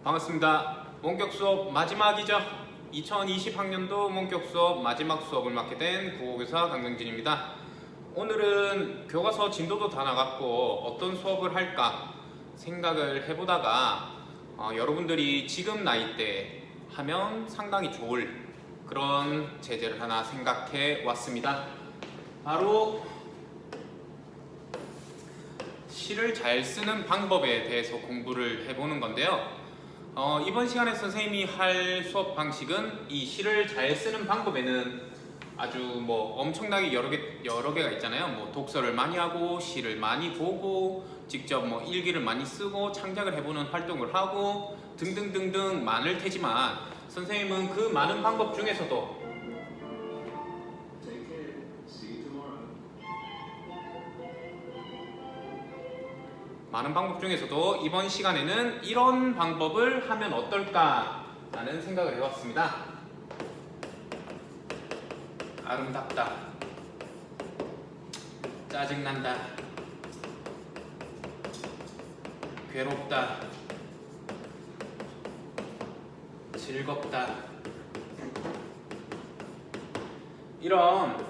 반갑습니다. 원격 수업 마지막이죠. 2020학년도 원격 수업 마지막 수업을 맡게 된 국어교사 강경진입니다. 오늘은 교과서 진도도 다 나갔고 어떤 수업을 할까 생각을 해보다가 여러분들이 지금 나이대 하면 상당히 좋을 그런 제재를 하나 생각해 왔습니다. 바로 시를 잘 쓰는 방법에 대해서 공부를 해보는 건데요. 이번 시간에 선생님이 할 수업 방식은 이 시를 잘 쓰는 방법에는 아주 엄청나게 여러 개가 있잖아요. 독서를 많이 하고 시를 많이 보고 직접 일기를 많이 쓰고 창작을 해보는 활동을 하고 등등등등 많을 테지만 선생님은 그 많은 방법 중에서도 이번 시간에는 이런 방법을 하면 어떨까 라는 생각을 해봤습니다. 아름답다, 짜증난다, 괴롭다, 즐겁다, 이런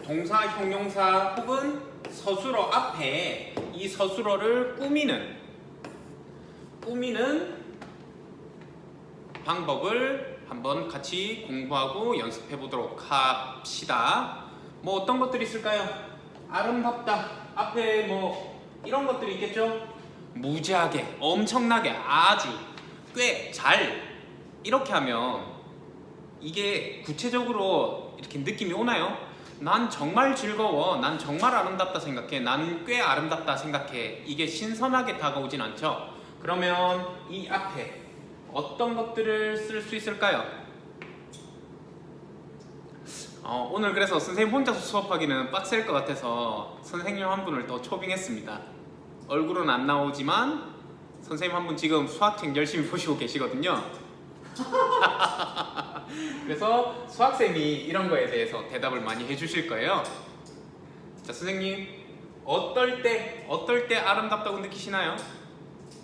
동사, 형용사 혹은 서술어 앞에 이 서술어를 꾸미는 방법을 한번 같이 공부하고 연습해 보도록 합시다. 어떤 것들이 있을까요? 아름답다 앞에 이런 것들이 있겠죠? 무지하게, 엄청나게, 아주, 꽤, 잘 이렇게 하면 이게 구체적으로 이렇게 느낌이 오나요? 난 정말 즐거워, 난 정말 아름답다 생각해, 난 꽤 아름답다 생각해. 이게 신선하게 다가오진 않죠? 그러면 이 앞에 어떤 것들을 쓸 수 있을까요? 오늘 그래서 선생님 혼자서 수업하기는 빡셀 것 같아서 선생님 한 분을 더 초빙했습니다. 얼굴은 안 나오지만 선생님 한 분 지금 수학책 열심히 보시고 계시거든요. 그래서 수학생이 이런 거에 대해서 대답을 많이 해주실 거예요. 자, 선생님 어떨 때 아름답다고 느끼시나요?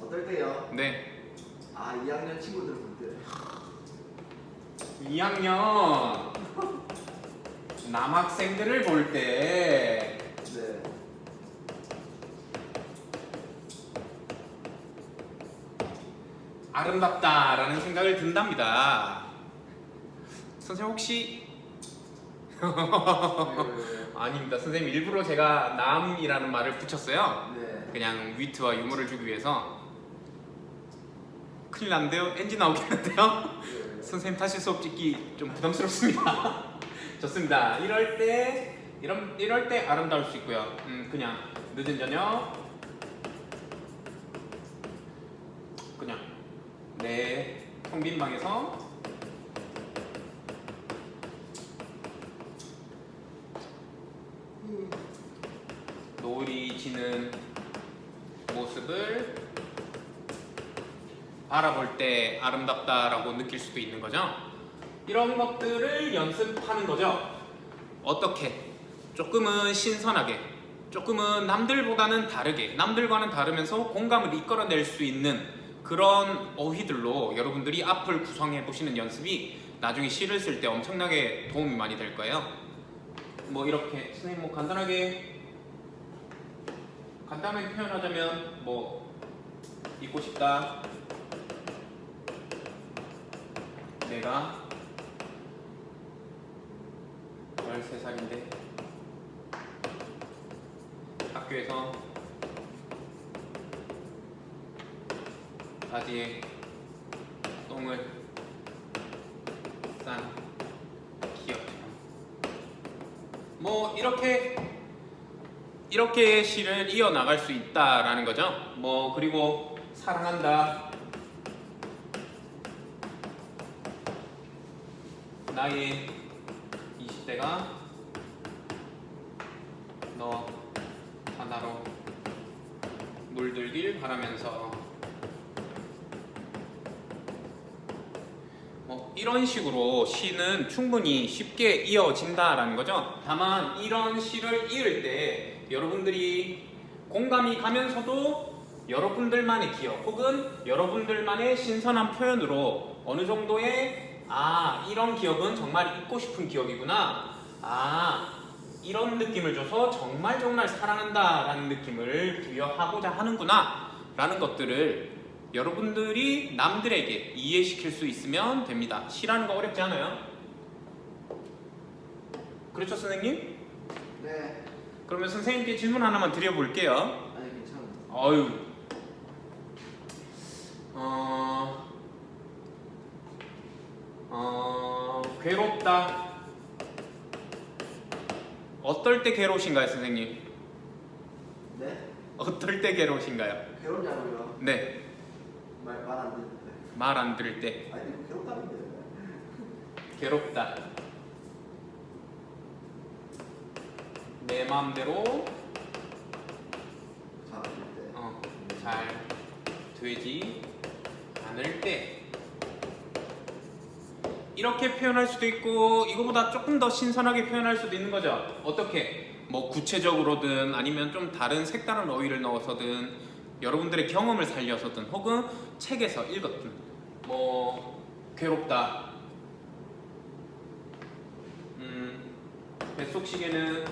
어떨 때요? 네. 2학년 친구들 볼 때. 2학년 남학생들을 볼 때. 네. 아름답다라는 생각을 든답니다. 선생님 혹시 아닙니다. 선생님 일부러 제가 남이라는 말을 붙였어요. 네. 그냥 위트와 유머를 주기 위해서. 큰일 났는데요? NG 나오겠는데요? 네. 선생님 다시 수업 찍기 좀 부담스럽습니다. 좋습니다. 이럴 때 아름다울 수 있고요. 그냥 늦은 저녁 그냥 내 텅 빈 방에서 노을이 지는 모습을 바라볼 때 아름답다라고 느낄 수도 있는 거죠. 이런 것들을 연습하는 거죠. 어떻게? 조금은 신선하게, 조금은 남들보다는 다르게, 남들과는 다르면서 공감을 이끌어낼 수 있는 그런 어휘들로 여러분들이 앞을 구성해 보시는 연습이 나중에 시를 쓸 때 엄청나게 도움이 많이 될 거예요. 이렇게 선생님 간단하게 표현하자면 잊고 싶다. 내가 13살인데 학교에서 바지에 똥을 싼 기억처럼 이렇게 시를 이어나갈 수 있다라는 거죠. 그리고 사랑한다. 나의 20대가 너 하나로 물들길 바라면서 이런 식으로 시는 충분히 쉽게 이어진다라는 거죠. 다만 이런 시를 이을 때 여러분들이 공감이 가면서도 여러분들만의 기억 혹은 여러분들만의 신선한 표현으로 어느 정도의 이런 기억은 정말 잊고 싶은 기억이구나, 이런 느낌을 줘서 정말 정말 사랑한다 라는 느낌을 부여하고자 하는구나 라는 것들을 여러분들이 남들에게 이해시킬 수 있으면 됩니다. 시라는 거 어렵지 않아요? 그렇죠 선생님? 네. 그러면 선생님께 질문 하나만 드려볼게요. 아니 괜찮아. 어휴. 괴롭다. 어떨 때 괴로우신가요, 선생님? 네? 어떨 때 괴로우신가요? 괴롭냐고요? 네, 말 안 듣는데. 말 안 들을 때 아니 이거 괴롭다는데. 괴롭다. 내 마음대로 잘안 될 때. 잘 되지 않을 때 이렇게 표현할 수도 있고 이거보다 조금 더 신선하게 표현할 수도 있는 거죠. 어떻게? 뭐 구체적으로든 아니면 좀 다른 색다른 어휘를 넣어서든 여러분들의 경험을 살려서든 혹은 책에서 읽었든 뭐 괴롭다. 뱃속시계는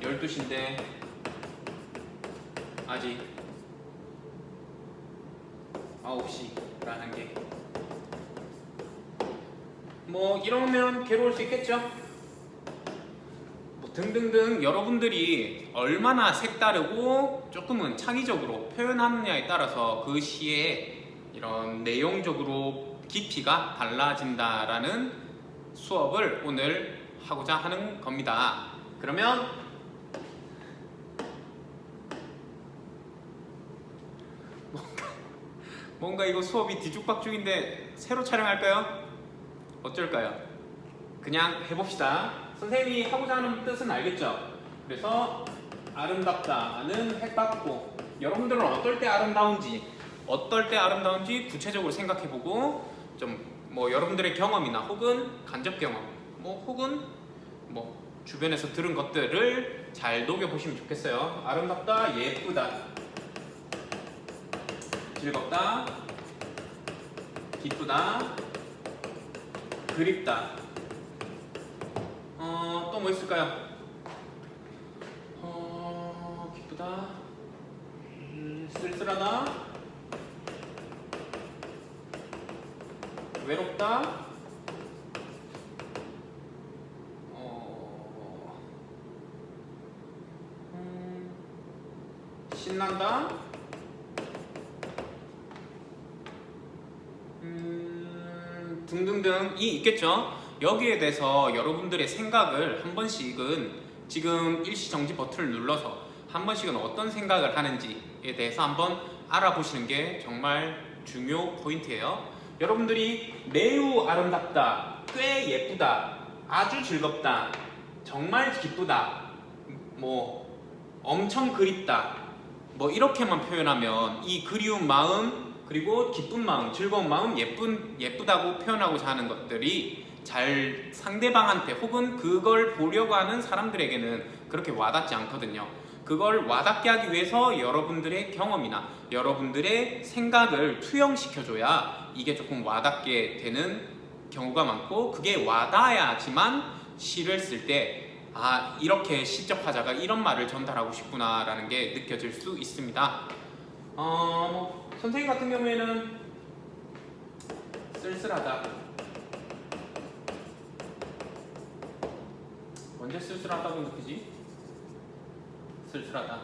12시인데 아직 9시라는 게 뭐 이러면 괴로울 수 있겠죠? 뭐 등등등 여러분들이 얼마나 색다르고 조금은 창의적으로 표현하느냐에 따라서 그 시의 이런 내용적으로 깊이가 달라진다라는 수업을 오늘 하고자 하는 겁니다. 그러면 뭔가 이거 수업이 뒤죽박죽인데 새로 촬영할까요? 어쩔까요? 그냥 해봅시다. 선생님이 하고자 하는 뜻은 알겠죠? 그래서 아름답다는 핵받고 여러분들은 어떨 때 아름다운지 구체적으로 생각해보고 좀 뭐 여러분들의 경험이나 혹은 간접 경험 혹은 주변에서 들은 것들을 잘 녹여보시면 좋겠어요. 아름답다, 예쁘다, 즐겁다, 기쁘다, 그립다. 또 뭐 있을까요? 기쁘다, 쓸쓸하다, 외롭다, 신난다, 등등등이 있겠죠. 여기에 대해서 여러분들의 생각을 한 번씩은 지금 일시정지 버튼을 눌러서 한 번씩은 어떤 생각을 하는지에 대해서 한번 알아보시는 게 정말 중요 포인트예요. 여러분들이 매우 아름답다, 꽤 예쁘다, 아주 즐겁다, 정말 기쁘다, 엄청 그립다, 이렇게만 표현하면 이 그리운 마음 그리고 기쁜 마음, 즐거운 마음, 예쁘다고 표현하고자 하는 것들이 잘 상대방한테 혹은 그걸 보려고 하는 사람들에게는 그렇게 와닿지 않거든요. 그걸 와닿게 하기 위해서 여러분들의 경험이나 여러분들의 생각을 투영시켜줘야 이게 조금 와닿게 되는 경우가 많고, 그게 와닿아야지만 시를 쓸 때 이렇게 시적 화자가 이런 말을 전달하고 싶구나 라는 게 느껴질 수 있습니다. 선생님 같은 경우에는 쓸쓸하다. 언제 쓸쓸하다고 느끼지? 쓸쓸하다.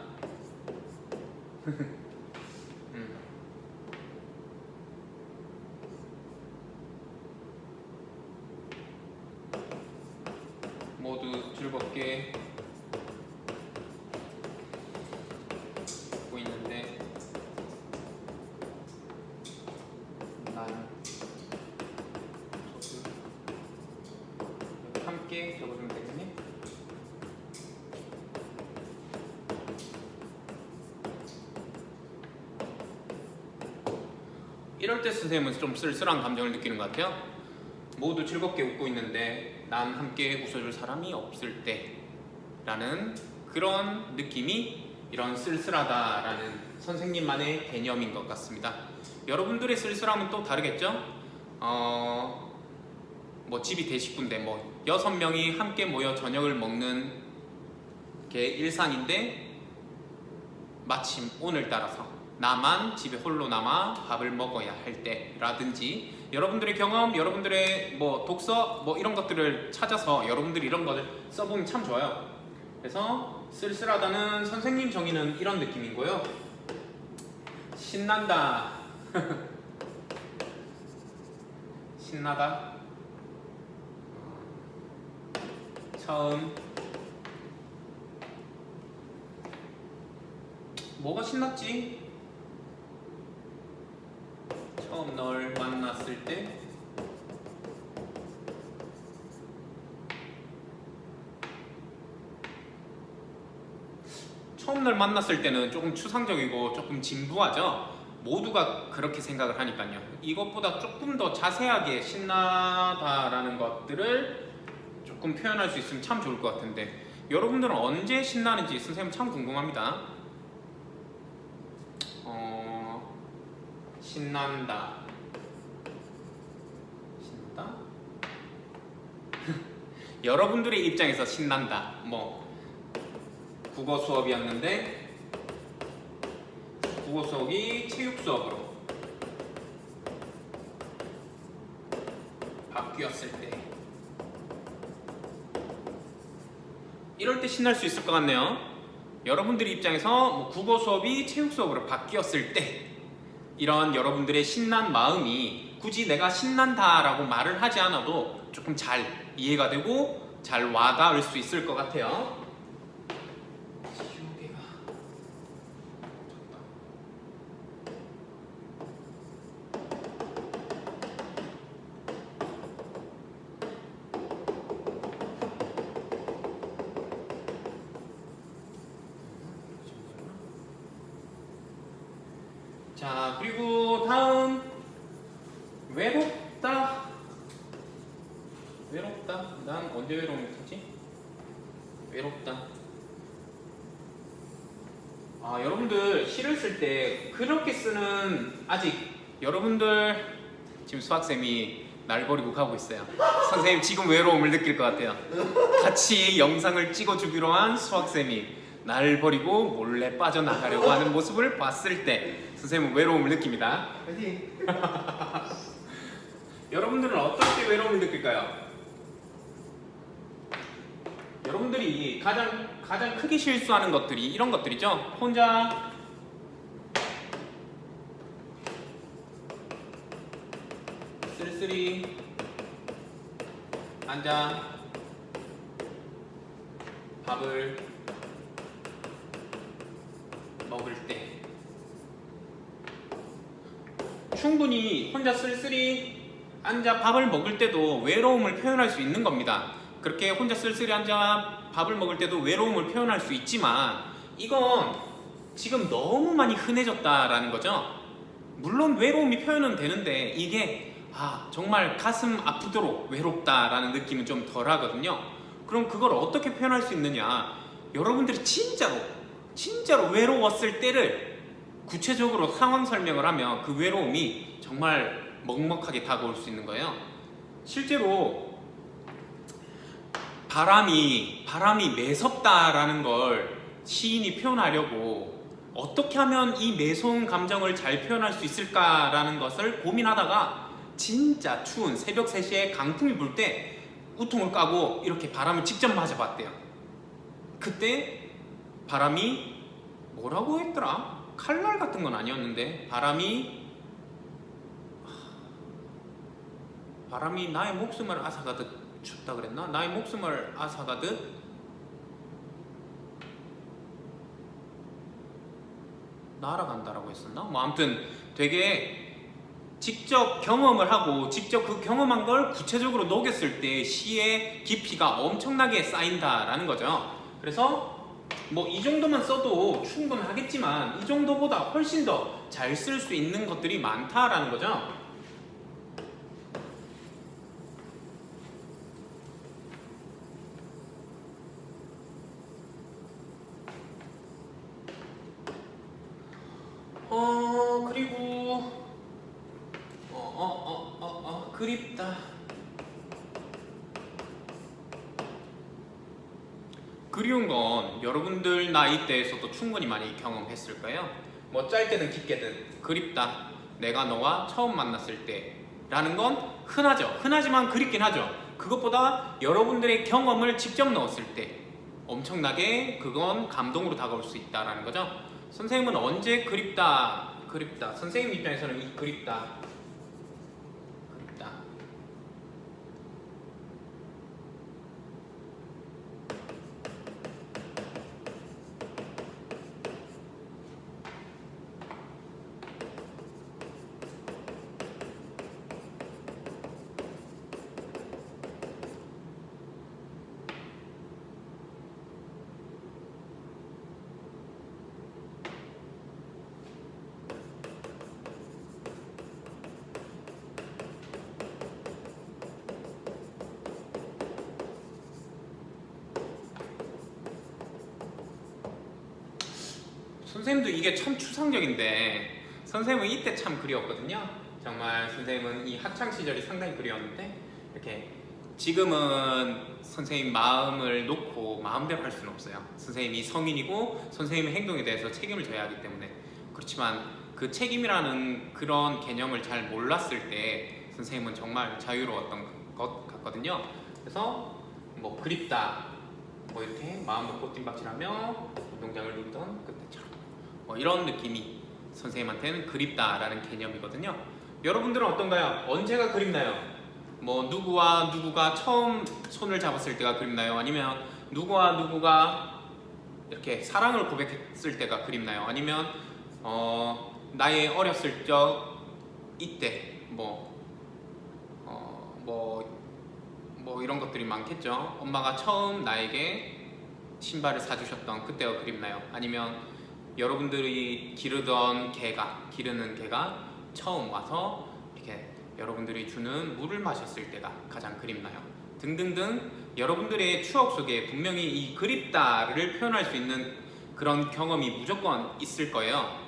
모두 즐겁게 웃고 있는데 난 함께 적어주면 되겠니? 이럴 때 선생님은 좀 쓸쓸한 감정을 느끼는 것 같아요. 모두 즐겁게 웃고 있는데 난 함께 웃어줄 사람이 없을 때 라는 그런 느낌이 이런 쓸쓸하다라는 선생님만의 개념인 것 같습니다. 여러분들의 쓸쓸함은 또 다르겠죠? 뭐 집이 대식구인데 뭐 6명이 함께 모여 저녁을 먹는 게 일상인데 마침 오늘따라서 나만 집에 홀로 남아 밥을 먹어야 할 때라든지 여러분들의 경험, 여러분들의 뭐 독서 뭐 이런 것들을 찾아서 여러분들이 이런 것을 써보면 참 좋아요. 그래서 쓸쓸하다는 선생님 정의는 이런 느낌이고요. 신난다. 신나다. 처음. 뭐가 신났지? 처음 널 만났을 때 처음 날 만났을 때는 조금 추상적이고 조금 진부하죠. 모두가 그렇게 생각을 하니까요. 이것보다 조금 더 자세하게 신나다라는 것들을 조금 표현할 수 있으면 참 좋을 것 같은데 여러분들은 언제 신나는지 선생님 참 궁금합니다. 신난다. 신난다? 여러분들의 입장에서 신난다. 뭐 국어 수업이었는데 국어 수업이 체육 수업으로 바뀌었을 때 이럴 때 신날 수 있을 것 같네요. 여러분들의 입장에서 뭐 국어 수업이 체육 수업으로 바뀌었을 때 이런 여러분들의 신난 마음이 굳이 내가 신난다라고 말을 하지 않아도 조금 잘 이해가 되고 잘 와닿을 수 있을 것 같아요. 자, 그리고 다음 외롭다. 외롭다. 난 언제 외로움을 타지? 외롭다. 여러분들 시를 쓸 때 그렇게 쓰는 아직 여러분들 지금 수학쌤이 날 버리고 가고 있어요. 선생님 지금 외로움을 느낄 것 같아요. 같이 영상을 찍어주기로 한 수학쌤이 날 버리고 몰래 빠져나가려고 하는 모습을 봤을 때 선생님은 외로움을 느낍니다. 화이팅! 여러분들은 어떨 때 외로움을 느낄까요? 여러분들이 가장 크게 실수하는 것들이 이런 것들이죠. 혼자 쓸쓸히 앉아 밥을 먹을 때 충분히 혼자 쓸쓸히 앉아 밥을 먹을 때도 외로움을 표현할 수 있는 겁니다. 그렇게 혼자 쓸쓸히 앉아 밥을 먹을 때도 외로움을 표현할 수 있지만 이건 지금 너무 많이 흔해졌다라는 거죠. 물론 외로움이 표현은 되는데 이게 정말 가슴 아프도록 외롭다라는 느낌은 좀 덜하거든요. 그럼 그걸 어떻게 표현할 수 있느냐? 여러분들이 진짜로 외로웠을 때를 구체적으로 상황 설명을 하면 그 외로움이 정말 먹먹하게 다가올 수 있는 거예요. 실제로 바람이 매섭다라는 걸 시인이 표현하려고 어떻게 하면 이 매서운 감정을 잘 표현할 수 있을까라는 것을 고민하다가 진짜 추운 새벽 3시에 강풍이 불 때 우통을 까고 이렇게 바람을 직접 맞아봤대요. 그때 바람이 뭐라고 했더라? 칼날 같은 건 아니었는데 바람이 나의 목숨을 앗아가듯 춥다 그랬나? 나의 목숨을 앗아가듯 날아간다라고 했었나? 뭐 아무튼 되게 직접 경험을 하고 직접 그 경험한 걸 구체적으로 녹였을 때 시의 깊이가 엄청나게 쌓인다라는 거죠. 그래서 뭐 이 정도만 써도 충분하겠지만 이 정도보다 훨씬 더 잘 쓸 수 있는 것들이 많다라는 거죠. 그리고 그립다. 그리운 건 여러분들 나이대에서도 충분히 많이 경험했을 거예요. 뭐 짧게든 깊게든 그립다. 내가 너와 처음 만났을 때라는 건 흔하죠. 흔하지만 그립긴 하죠. 그것보다 여러분들의 경험을 직접 넣었을 때 엄청나게 그건 감동으로 다가올 수 있다라는 거죠. 선생님은 언제 그립다. 선생님 입장에서는 이 그립다. 선생님도 이게 참 추상적인데 선생님은 이때 참 그리웠거든요. 정말 선생님은 이 학창 시절이 상당히 그리웠는데 이렇게 지금은 선생님 마음을 놓고 마음대로 할 수는 없어요. 선생님이 성인이고 선생님의 행동에 대해서 책임을 져야 하기 때문에. 그렇지만 그 책임이라는 그런 개념을 잘 몰랐을 때 선생님은 정말 자유로웠던 것 같거든요. 그래서 뭐 그립다, 뭐 이렇게 마음 놓고 뜀박질하며 운동장을 누비던 그때처럼 뭐 이런 느낌이 선생님한테는 그립다라는 개념이거든요. 여러분들은 어떤가요? 언제가 그립나요? 뭐 누구와 누구가 처음 손을 잡았을 때가 그립나요? 아니면 누구와 누구가 이렇게 사랑을 고백했을 때가 그립나요? 아니면 나의 어렸을 적 이때 뭐 이런 것들이 많겠죠. 엄마가 처음 나에게 신발을 사주셨던 그때가 그립나요? 아니면 여러분들이 기르는 개가 처음 와서 이렇게 여러분들이 주는 물을 마셨을 때가 가장 그립나요? 등등등 여러분들의 추억 속에 분명히 이 그립다를 표현할 수 있는 그런 경험이 무조건 있을 거예요.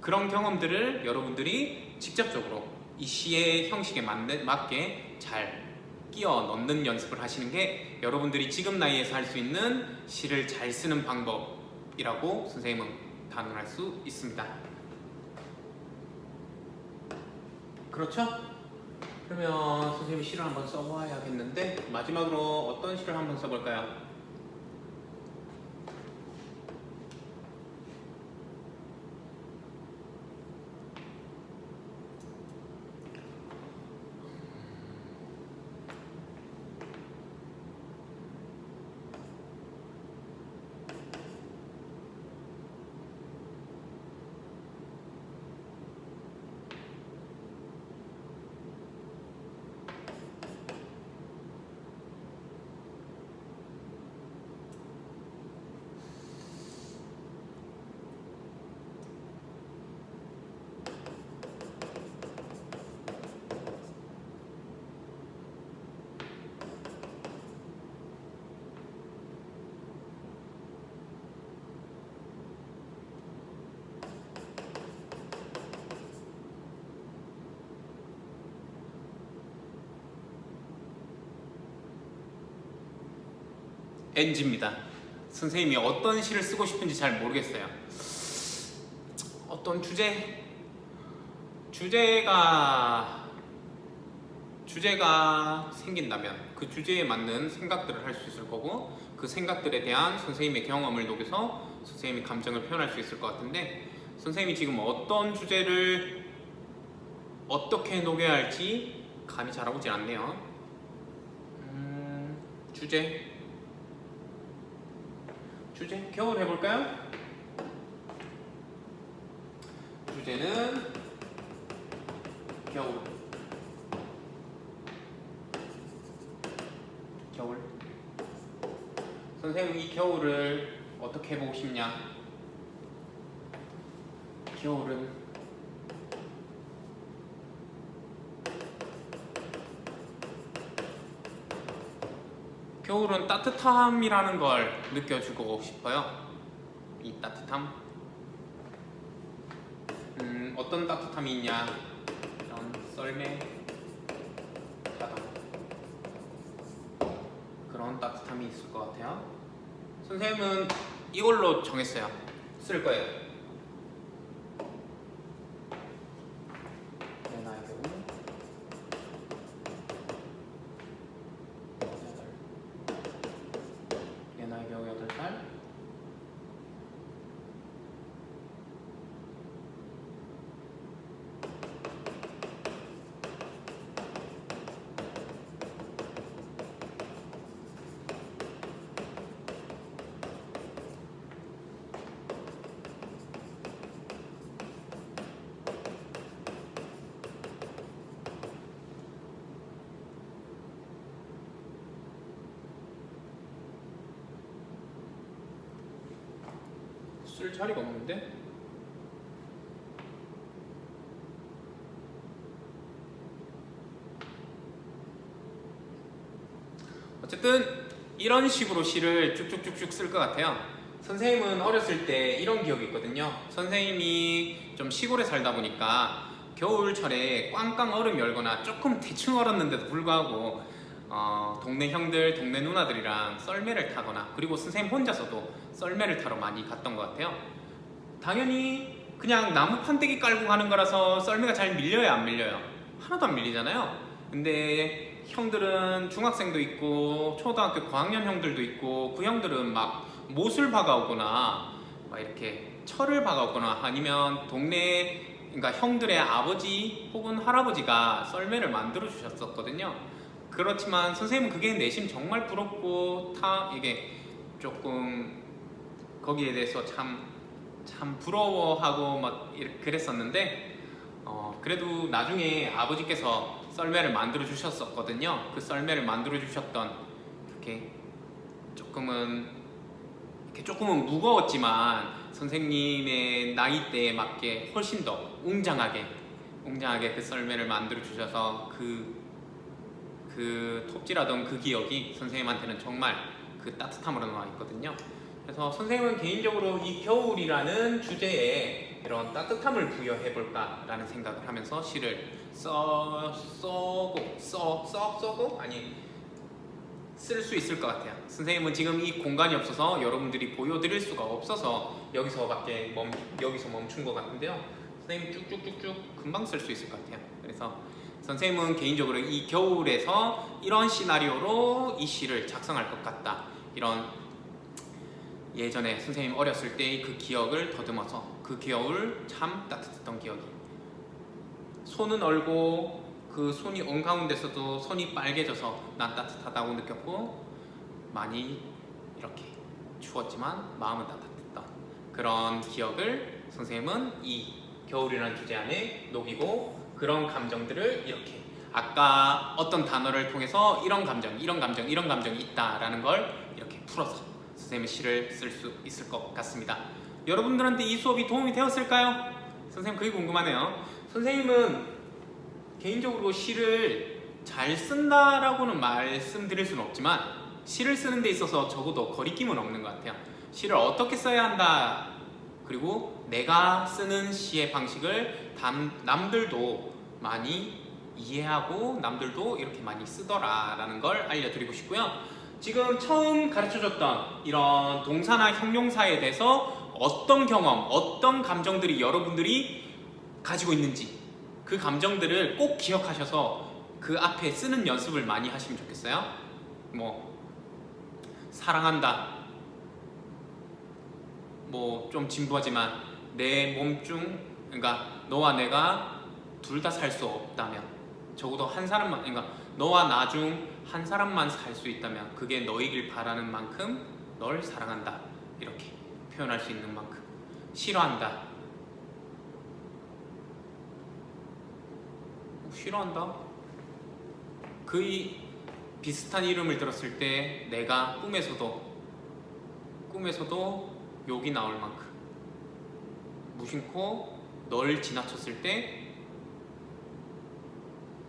그런 경험들을 여러분들이 직접적으로 이 시의 형식에 맞게 잘 끼워 넣는 연습을 하시는 게 여러분들이 지금 나이에서 할 수 있는 시를 잘 쓰는 방법이라고 선생님은 단언할 수 있습니다. 그렇죠? 그러면 선생님이 시를 한번 써봐야겠는데 마지막으로 어떤 시를 한번 써볼까요? NG입니다. 선생님이 어떤 시를 쓰고 싶은지 잘 모르겠어요. 어떤 주제가 생긴다면 그 주제에 맞는 생각들을 할 수 있을 거고 그 생각들에 대한 선생님의 경험을 녹여서 선생님의 감정을 표현할 수 있을 것 같은데 선생님이 지금 어떤 주제를 어떻게 녹여야 할지 감이 잘 오지 않네요. 주제 겨울 해볼까요? 주제는 겨울. 선생님 이 겨울을 어떻게 해보고 싶냐? 겨울은 따뜻함이라는 걸 느껴주고 싶어요. 이 따뜻함. 어떤 따뜻함이 있냐? 이런 썰매 하다 그런 따뜻함이 있을 것 같아요. 선생님은 이걸로 정했어요. 쓸 거예요. 내 나이 겨우 8. 내 나이 겨우 8살. 쓸 자리가 없는데? 어쨌든 이런 식으로 시를 쭉쭉쭉쭉 쓸 것 같아요. 선생님은 어렸을 때 이런 기억이 있거든요. 선생님이 좀 시골에 살다 보니까 겨울철에 꽝꽝 얼음이 얼거나 조금 대충 얼었는데도 불구하고 동네 형들, 동네 누나들이랑 썰매를 타거나 그리고 선생님 혼자서도 썰매를 타러 많이 갔던 것 같아요. 당연히 그냥 나무 판때기 깔고 가는 거라서 썰매가 잘 밀려요, 안 밀려요? 하나도 안 밀리잖아요. 근데 형들은 중학생도 있고 초등학교 고학년 형들도 있고 그 형들은 막 못을 박아오거나 막 이렇게 철을 박아오거나 아니면 동네 그러니까 형들의 아버지 혹은 할아버지가 썰매를 만들어 주셨었거든요. 그렇지만 선생님은 그게 내심 정말 부럽고 이게 조금 거기에 대해서 참 부러워하고 막 그랬었는데 그래도 나중에 아버지께서 썰매를 만들어 주셨었거든요. 그 썰매를 만들어 주셨던 이렇게 조금은 무거웠지만 선생님의 나이대에 맞게 훨씬 더 웅장하게 그 썰매를 만들어 주셔서 그 톱질하던 그 기억이 선생님한테는 정말 그 따뜻함으로 남아 있거든요. 그래서 선생님은 개인적으로 이 겨울이라는 주제에 이런 따뜻함을 부여해 볼까라는 생각을 하면서 시를 쓸 수 있을 것 같아요. 선생님은 지금 이 공간이 없어서 여러분들이 보여드릴 수가 없어서 여기서 멈춘 것 같은데요. 선생님 쭉쭉쭉쭉 금방 쓸 수 있을 것 같아요. 그래서 선생님은 개인적으로 이 겨울에서 이런 시나리오로 이 시를 작성할 것 같다. 이런 예전에 선생님 어렸을 때의 그 기억을 더듬어서 그 겨울 참 따뜻했던 기억이 손은 얼고 그 손이 온 가운데서도 손이 빨개져서 난 따뜻하다고 느꼈고 많이 이렇게 추웠지만 마음은 따뜻했던 그런 기억을 선생님은 이 겨울이라는 주제 안에 녹이고 그런 감정들을 이렇게 아까 어떤 단어를 통해서 이런 감정이 있다라는 걸 이렇게 풀어서 선생님의 시를 쓸 수 있을 것 같습니다. 여러분들한테 이 수업이 도움이 되었을까요? 선생님 그게 궁금하네요. 선생님은 개인적으로 시를 잘 쓴다라고는 말씀드릴 수는 없지만 시를 쓰는 데 있어서 적어도 거리낌은 없는 것 같아요. 시를 어떻게 써야 한다 그리고 내가 쓰는 시의 방식을 남들도 많이 이해하고 남들도 이렇게 많이 쓰더라라는 걸 알려드리고 싶고요. 지금 처음 가르쳐줬던 이런 동사나 형용사에 대해서 어떤 경험, 어떤 감정들이 여러분들이 가지고 있는지 그 감정들을 꼭 기억하셔서 그 앞에 쓰는 연습을 많이 하시면 좋겠어요. 뭐 사랑한다, 뭐 좀 진부하지만 내 몸 중 그러니까 너와 내가 둘 다 살 수 없다면 적어도 한 사람만 그러니까 너와 나 중 한 사람만 살 수 있다면 그게 너이길 바라는 만큼 널 사랑한다 이렇게 표현할 수 있는 만큼 싫어한다 싫어한다 그의 비슷한 이름을 들었을 때 내가 꿈에서도 욕이 나올 만큼 무심코 널 지나쳤을 때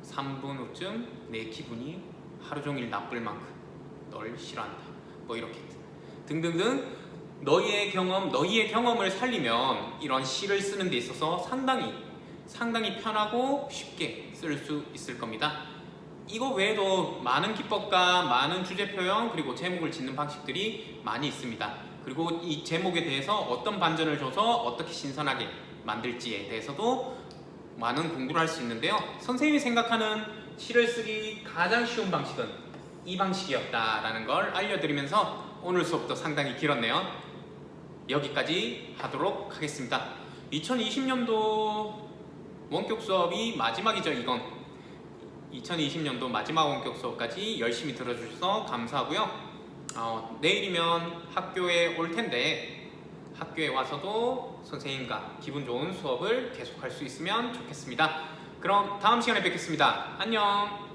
3분 후쯤 내 기분이 하루 종일 나쁠 만큼 널 싫어한다 뭐 이렇게 등등등 너희의 경험을 살리면 이런 시를 쓰는 데 있어서 상당히 상당히 편하고 쉽게 쓸 수 있을 겁니다. 이거 외에도 많은 기법과 많은 주제 표현 그리고 제목을 짓는 방식들이 많이 있습니다. 그리고 이 제목에 대해서 어떤 반전을 줘서 어떻게 신선하게 만들지에 대해서도 많은 공부를 할 수 있는데요. 선생님이 생각하는 시를 쓰기 가장 쉬운 방식은 이 방식이었다라는 걸 알려드리면서 오늘 수업도 상당히 길었네요. 여기까지 하도록 하겠습니다. 2020년도 원격 수업이 마지막이죠. 이건 2020년도 마지막 원격 수업까지 열심히 들어주셔서 감사하고요. 내일이면 학교에 올 텐데 학교에 와서도 선생님과 기분 좋은 수업을 계속할 수 있으면 좋겠습니다. 그럼 다음 시간에 뵙겠습니다. 안녕.